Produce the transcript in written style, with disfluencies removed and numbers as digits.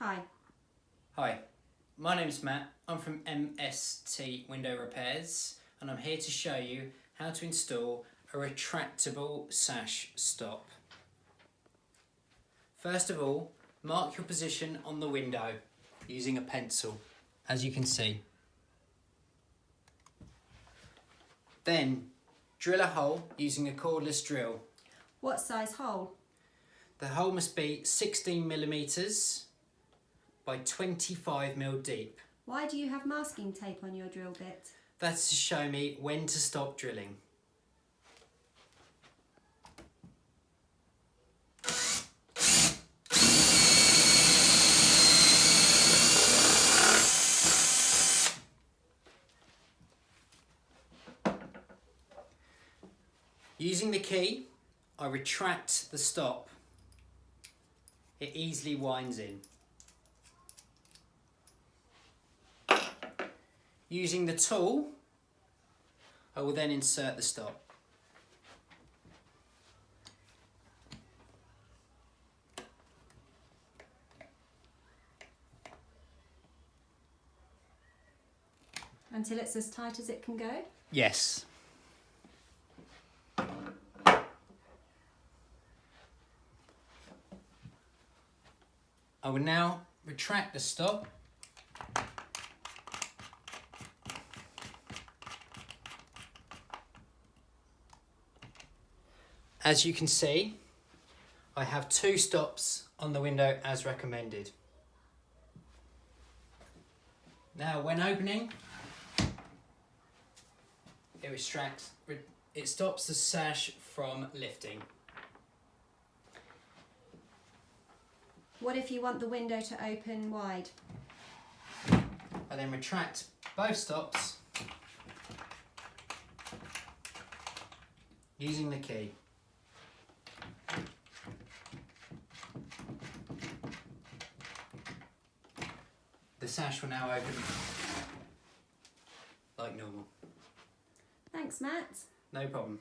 Hi. Hi, my name is Matt. I'm from MST Window Repairs and I'm here to show you how to install a retractable sash stop. First of all, mark your position on the window using a pencil, as you can see. Then drill a hole using a cordless drill. What size hole? The hole must be 16mm by 25mm deep. Why do you have masking tape on your drill bit? That's to show me when to stop drilling. Using the key, I retract the stop. It easily winds in. Using the tool, I will then insert the stop. Until it's as tight as it can go? Yes. I will now retract the stop. As you can see, I have 2 stops on the window as recommended. Now when opening, it stops the sash from lifting. What if you want the window to open wide? I then retract both stops using the key. The sash will now open like normal. Thanks, Matt. No problem.